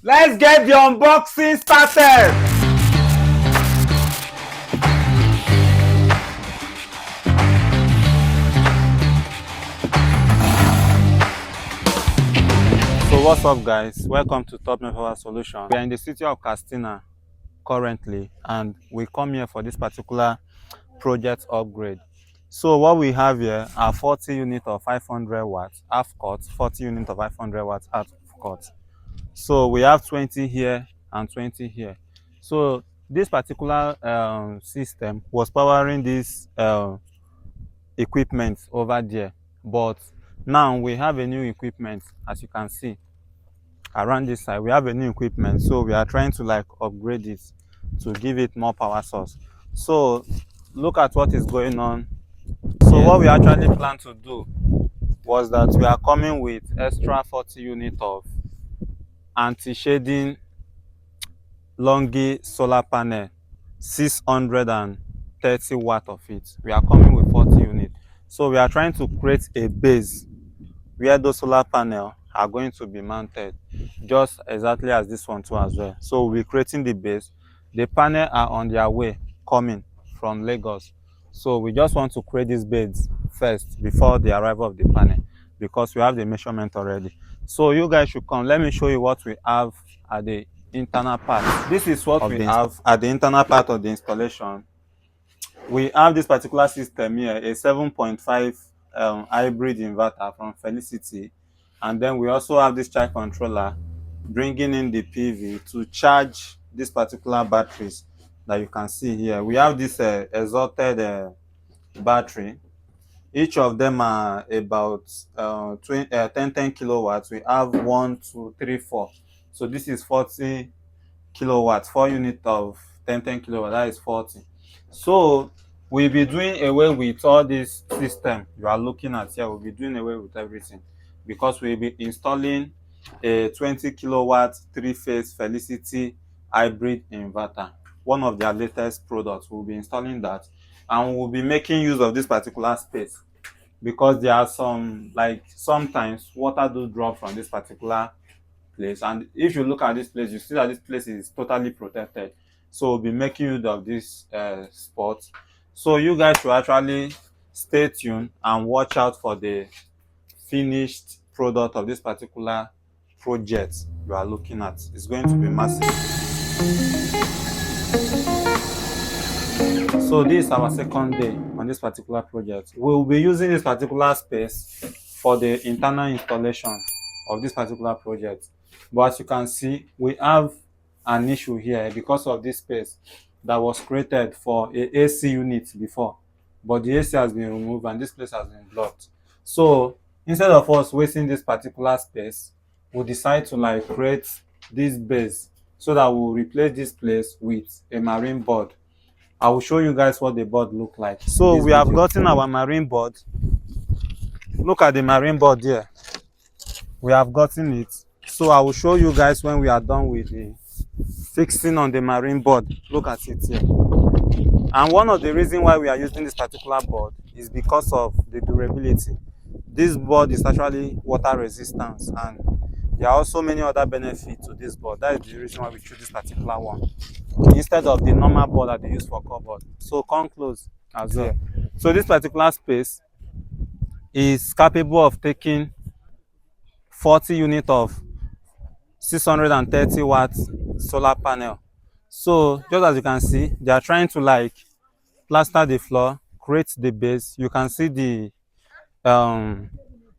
Let's get the unboxing started. So what's up guys, welcome to Topnotch Power Solutions. We are in the city of Castina currently and we come here for this particular project upgrade. So what we have here are 40 units of 500 watts half cut, 40 units of 500 watts half cut. So we have 20 here and 20 here. So this particular system was powering this equipment over there, but now we have a new equipment. As you can see around this side, we have a new equipment, so we are trying to like upgrade it to give it more power source. So look at what is going on. So what we actually plan to do was that we are coming with extra 40 units of anti-shading Longi solar panel, 630 watt of it. We are coming with 40 units. So we are trying to create a base where those solar panels are going to be mounted, just exactly as this one too as well. So we're creating the base. The panels are on their way coming from Lagos. So we just want to create this base first before the arrival of the panel, because we have the measurement already. So you guys should come. Let me show you what we have at the internal part. This is what we have at the internal part of the installation. We have this particular system here, a 7.5 hybrid inverter from Felicity, and then we also have this charge controller bringing in the PV to charge these particular batteries that you can see here. We have this exalted battery. Each of them are about 10 kilowatts. We have 1 2 3 4. So this is 40 kilowatts, 4 units of 10 kilowatts, that is 40. So we'll be doing away with all this system you are looking at here. We'll be doing away with everything, because we'll be installing a 20 kilowatt 3-phase Felicity hybrid inverter, one of their latest products. We'll be installing that, and we'll be making use of this particular space, because there are some, like, sometimes water do drop from this particular place, and if you look at this place, you see that this place is totally protected. So we'll be making use of this spot. So you guys should actually stay tuned and watch out for the finished product of this particular project you are looking at. It's going to be massive. So this is our second day on this particular project. We'll be using this particular space for the internal installation of this particular project. But as you can see, we have an issue here because of this space that was created for a AC unit before, but the AC has been removed and this place has been blocked. So instead of us wasting this particular space, we decide to like create this base so that we'll replace this place with a marine board. I will show you guys what the board look like. So we have gotten our marine board. Look at the marine board here. We have gotten it. So I will show you guys when we are done with the fixing on the marine board. Look at it here. And one of the reasons why we are using this particular board is because of the durability. This board is actually water resistance, and there are also many other benefits to this board. That is the reason why we choose this particular one instead of the normal board that they use for cupboard. So come close as well. So this particular space is capable of taking 40 units of 630 watts solar panel. So just as you can see, they are trying to like plaster the floor, create the base. You can see the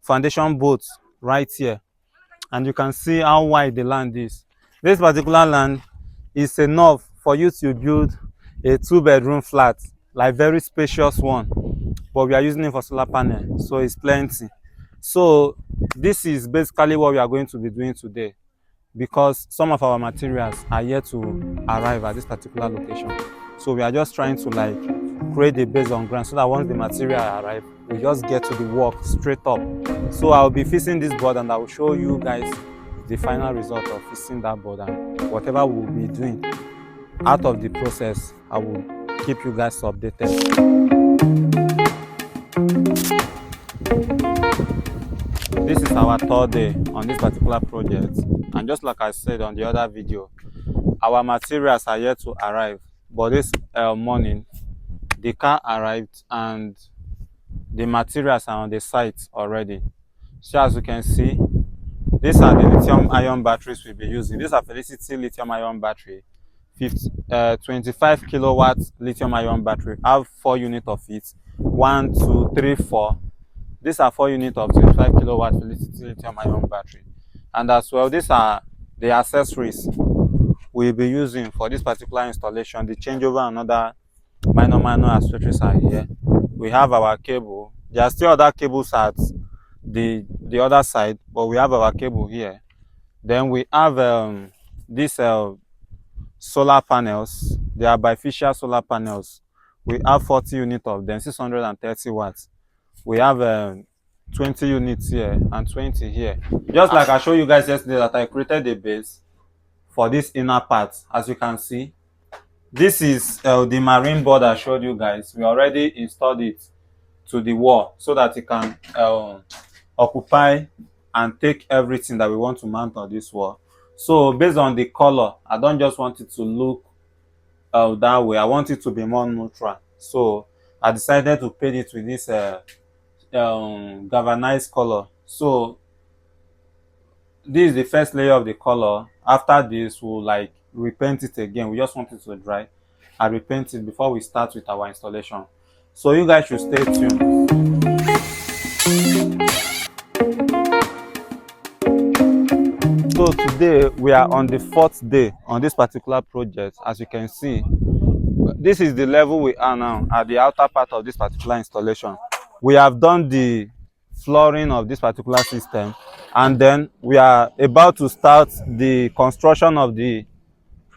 foundation bolts right here, and you can see how wide the land is. This particular land is enough for you to build a 2-bedroom flat, like very spacious one, but we are using it for solar panel, so it's plenty. So this is basically what we are going to be doing today, because some of our materials are yet to arrive at this particular location. So we are just trying to like create a base on ground so that once the material arrive, we just get to the work straight up. So I'll be fixing this board and I will show you guys the final result of fixing that board, and whatever we'll be doing out of the process, I will keep you guys updated. This is is our third day on this particular project, and just like I said on the other video, our materials are yet to arrive. But this morning the car arrived and the materials are on the site already. So as you can see, these are the lithium ion batteries we'll be using. These are Felicity lithium ion battery, 25 kilowatts lithium ion battery. I have 4 units of it. 1, 2, 3, 4. These are 4 units of 25 kilowatt Felicity lithium ion battery. And as well, these are the accessories we'll be using for this particular installation. The changeover and other minor accessories are here. We have our cable. There are still other cables at the other side, but we have our cable here. Then we have these solar panels. They are bifacial solar panels. We have 40 units of them, 630 watts. We have 20 units here and 20 here. Just like I showed you guys yesterday that I created a base for this inner part. As you can see, this is the marine board I showed you guys. We already installed it to the wall so that it can occupy and take everything that we want to mount on this wall. So based on the color, I don't just want it to look that way. I want it to be more neutral. So I decided to paint it with this galvanized color. So this is the first layer of the color. After this, we'll like repaint it again. We just want it to dry and repaint it before we start with our installation. So you guys should stay tuned. So today we are on the 4th day on this particular project. As you can see, this is the level we are now at the outer part of this particular installation. We have done the flooring of this particular system, and then we are about to start the construction of the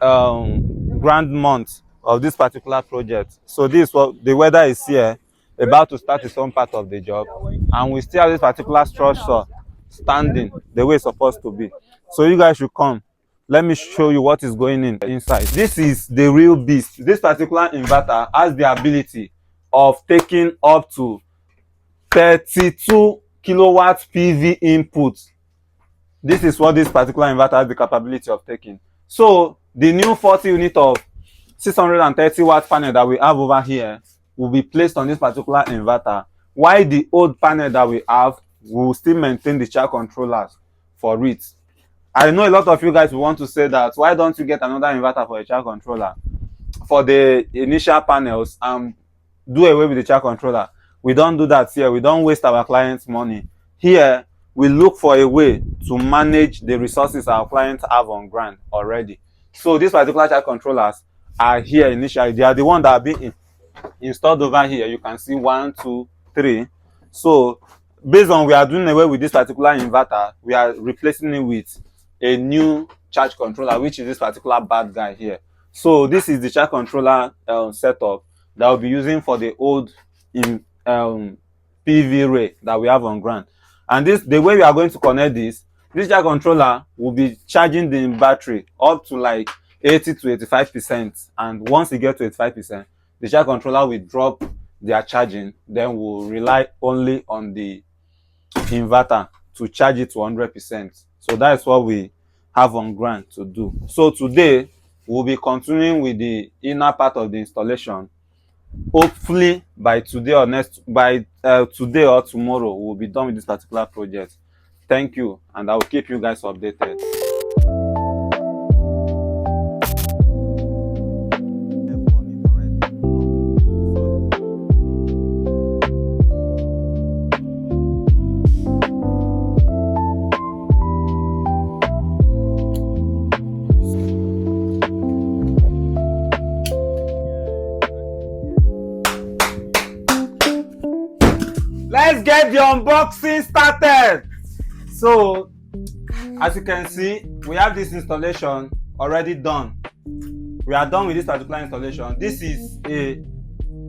ground mount of this particular project. So this is what the weather is here, about to start its own part of the job, and we still have this particular structure standing the way it's supposed to be. So you guys should come. Let me show you what is going in inside. This is the real beast. This particular inverter has the ability of taking up to 32 kilowatt PV input. This is what this particular inverter has the capability of taking. So the new 40 unit of 630 watt panel that we have over here will be placed on this particular inverter, while the old panel that we have will still maintain the charge controllers for it. I know a lot of you guys will want to say that why don't you get another inverter for a charge controller for the initial panels and do away with the charge controller. We don't do that here. We don't waste our clients' money. Here, we look for a way to manage the resources our clients have on ground already. So these particular charge controllers are here initially. They are the ones that are being installed over here. You can see 1, 2, 3. So based on we are doing away with this particular inverter, we are replacing it with a new charge controller, which is this particular bad guy here. So this is the charge controller setup that we'll be using for the old PV array that we have on ground. And this, the way we are going to connect this charge controller will be charging the battery up to like 80 to 85%. And once it gets to 85%, the charge controller will drop their charging. Then we'll rely only on the inverter to charge it to 100%. So that is what we have on ground to do. So today we'll be continuing with the inner part of the installation. Hopefully by today or today or tomorrow we'll be done with this particular project. Thank you, and I will keep you guys updated. Let's get the unboxing started. So as you can see, we have this installation already done. We are done with this particular installation. This is a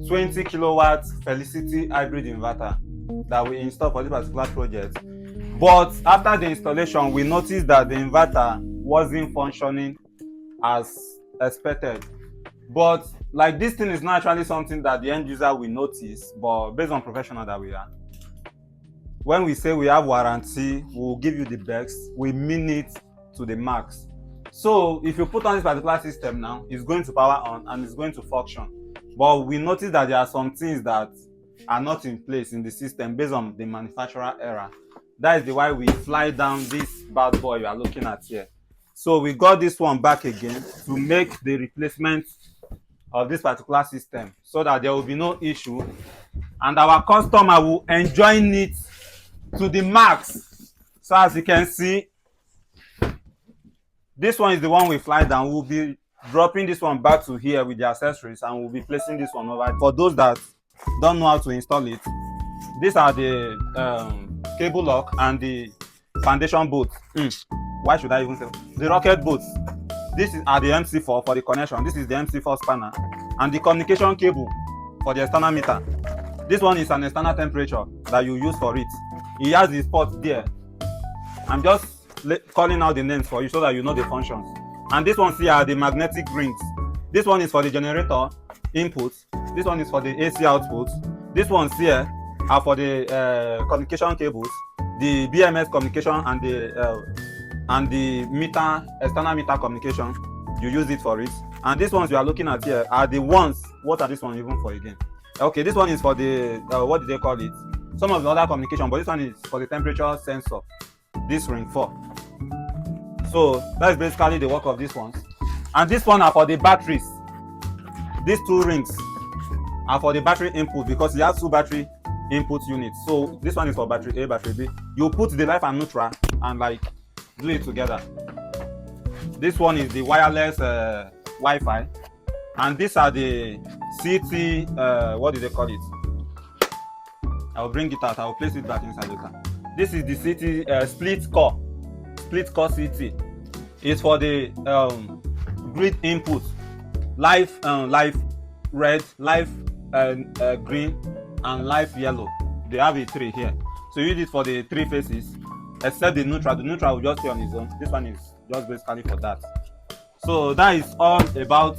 20 kilowatt Felicity hybrid inverter that we installed for this particular project. But after the installation, we noticed that the inverter wasn't functioning as expected. But like, this thing is not actually something that the end user will notice, but based on professional that we are, when we say we have warranty, we'll give you the best, we mean it to the max. So if you put on this particular system now, it's going to power on and it's going to function. But we notice that there are some things that are not in place in the system based on the manufacturer error. That is the why we fly down this bad boy you are looking at here. So we got this one back again to make the replacement of this particular system so that there will be no issue and our customer will enjoy it to the max. So as you can see, this one is the one we fly down. We'll be dropping this one back to here with the accessories and we'll be placing this one over. For those that don't know how to install it, these are the cable lock and the foundation bolts. Why should I even say the rocket bolts? This are the MC4 for the connection. This is the MC4 spanner and the communication cable for the external meter. This one is an external temperature that you use for it. It has the port there. I'm just calling out the names for you so that you know the functions. And this one here are the magnetic rings. This one is for the generator inputs. This one is for the AC outputs. This ones here are for the communication cables, the BMS communication and the meter, external meter communication. You use it for it. And these ones you are looking at here are the ones. What are this one even for again? Okay, this one is for the what did they call it? Some of the other communication, but this one is for the temperature sensor. This ring 4. So that's basically the work of these ones. And this one are for the batteries. These 2 rings are for the battery input because you have 2 battery input units. So this one is for battery A, battery B. You put the live and neutral and like glue it together. This one is the wireless Wi-Fi, and these are the CT. What do they call it? I'll bring it out. I'll place it back inside later. This is the CT split core CT. It's for the grid input, live red, live green, and live yellow. They have a 3 here. So you use it for the 3 phases, except the neutral. The neutral will just stay on its own. This one is just basically for that. So that is all about.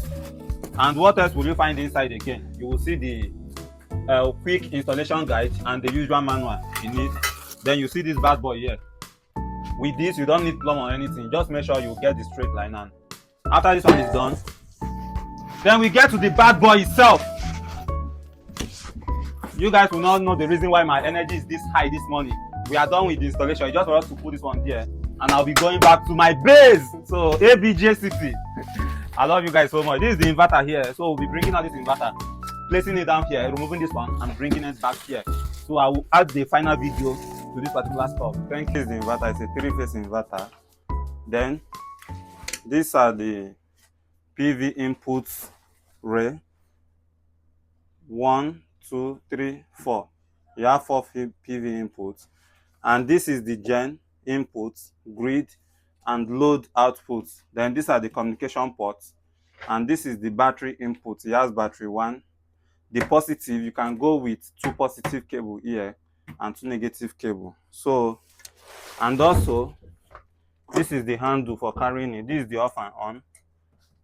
And what else will you find inside again? You will see the quick installation guide and the usual manual in it. Then you see this bad boy here. With this, you don't need plumb or anything. Just make sure you get the straight line. And after this one is done, then we get to the bad boy itself. You guys will not know the reason why my energy is this high this morning. We are done with the installation. It's just for us to put this one there, and I'll be going back to my base. So ABJCP. I love you guys so much. This is the inverter here. So we'll be bringing out this inverter, placing it down here, removing this one, and bringing it back here. So I will add the final video to this particular stuff. Thank you. This is the inverter. It's a 3-phase inverter. Then these are the PV inputs array. 1, 2, 3, 4. You have 4 PV inputs, and this is the gen inputs, grid, and load outputs. Then these are the communication ports, and this is the battery input. It has battery 1. The positive, you can go with 2 positive cable here and 2 negative cable. So, and also this is the handle for carrying it. This is the off and on,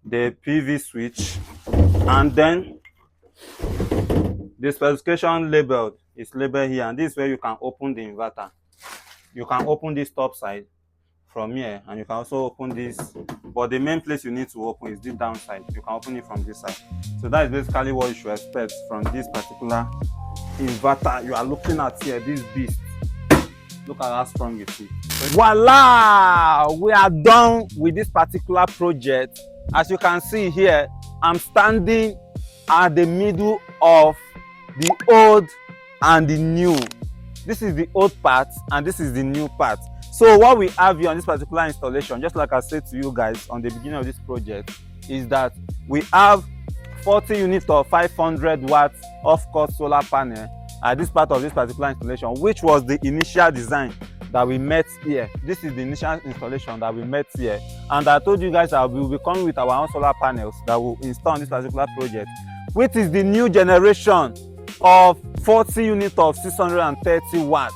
the PV switch, and then the specification labeled is labeled here, and this is where you can open the inverter. You can open this top side from here, and you can also open this, but the main place you need to open is the downside. You can open it from this side. So that is basically what you should expect from this particular inverter you are looking at here, this beast. Look at how strong it is. Voila! We are done with this particular project. As you can see here, I'm standing at the middle of the old and the new. This is the old part and this is the new part. So what we have here on this particular installation, just like I said to you guys on the beginning of this project, is that we have 40 units of 500 watts off-course solar panel at this part of this particular installation, which was the initial design that we met here. This is the initial installation that we met here, and I told you guys that we will be coming with our own solar panels that will install on this particular project, which is the new generation of 40 units of 630 watts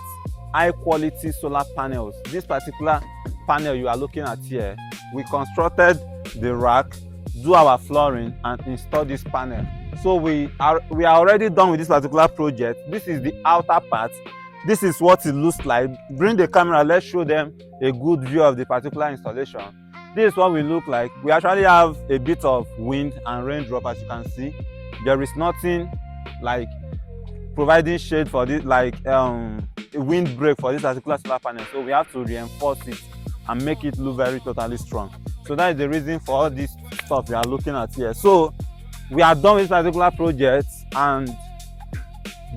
high quality solar panels. This particular panel you are looking at here, we constructed the rack, do our flooring, and install this panel. So we are already done with this particular project. This is the outer part. this is what it looks like. Bring the camera, let's show them a good view of the particular installation. This is what we look like. We actually have a bit of wind and raindrop, as you can see. There is nothing like providing shade for this, like a windbreak for this particular solar panel, so we have to reinforce it and make it look very totally strong. So that is the reason for all this stuff we are looking at here. So we are done with this particular project, and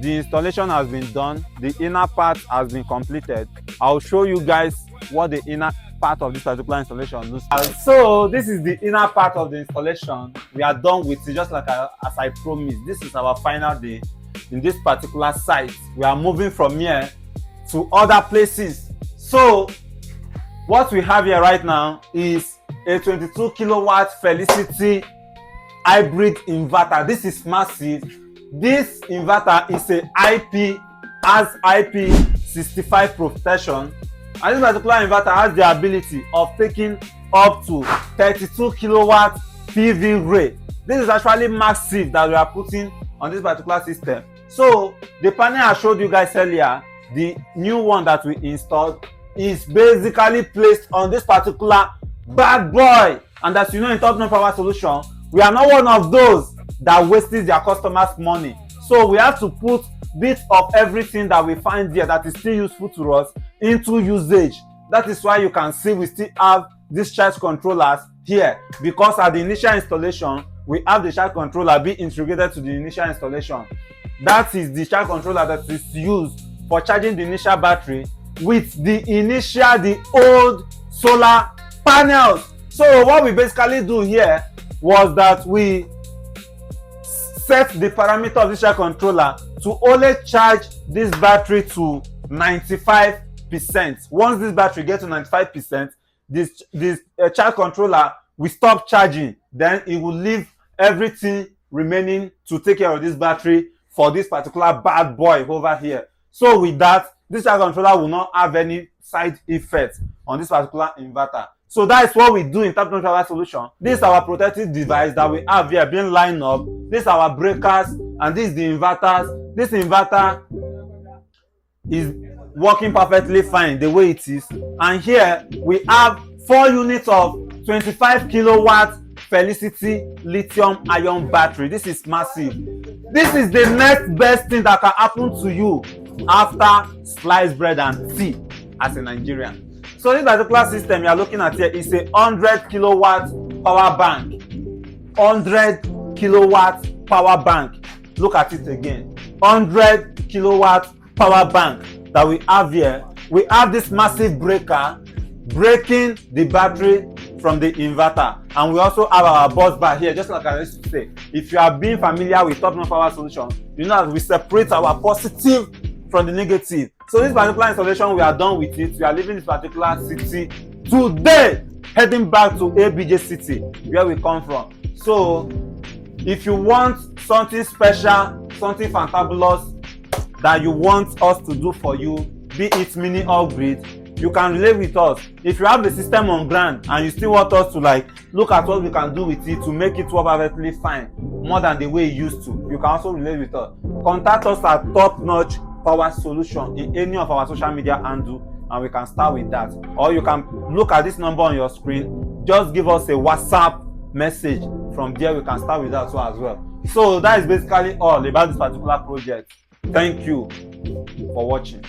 the installation has been done. The inner part has been completed. I'll show you guys what the inner part of this particular installation looks like. So this is the inner part of the installation. We are done with it, just like as I promised. This is our final day in this particular site. We are moving from here to other places. So what we have here right now is a 22 kilowatt Felicity hybrid inverter. This is massive. This inverter is a has IP65 protection, and this particular inverter has the ability of taking up to 32 kilowatt PV rate. This is actually massive that we are putting on this particular system. So the panel I showed you guys earlier, the new one that we installed, is basically placed on this particular bad boy. And as you know, in Topnotch Power Solutions, we are not one of those that wastes their customers' money. So we have to put bits of everything that we find there that is still useful to us into usage. That is why you can see we still have these charge controllers here, because at the initial installation we have the charge controller be integrated to the initial installation. That is the charge controller that is used for charging the initial battery with the old solar panels. So what we basically do here was that we set the parameter of this charge controller to only charge this battery to 95%. Once this battery gets to 95%, this charge controller will stop charging. Then it will leave everything remaining to take care of this battery for this particular bad boy over here. So with that, this charge controller will not have any side effects on this particular inverter. So that is what we do in Topnotch Power Solutions. This is our protective device that we have here being lined up. This is our breakers, and this is the inverters. This inverter is working perfectly fine the way it is. And here we have 4 units of 25 kilowatt Felicity lithium ion battery. This is massive. This is the next best thing that can happen to you after sliced bread and tea as a Nigerian. So this particular system you are looking at here is a 100 kilowatt power bank. 100 kilowatt power bank. Look at it again. 100 kilowatt power bank that we have here. We have this massive breaker breaking the battery from the inverter, and we also have our bus bar here. Just like I used to say, if you have been familiar with Topnotch Power Solutions, you know that we separate our positive from the negative. So this particular installation, we are done with it. We are leaving this particular city today, heading back to ABJ City, where we come from. So if you want something special, something fantabulous that you want us to do for you, be it mini upgrade, you can relate with us. If you have the system on ground and you still want us to look at what we can do with it to make it work perfectly fine, more than the way it used to, you can also relate with us. Contact us at Topnotch Power Solution in any of our social media handle, and we can start with that. Or you can look at this number on your screen. Just give us a WhatsApp message. From there we can start with that as well. So that is basically all about this particular project. Thank you for watching.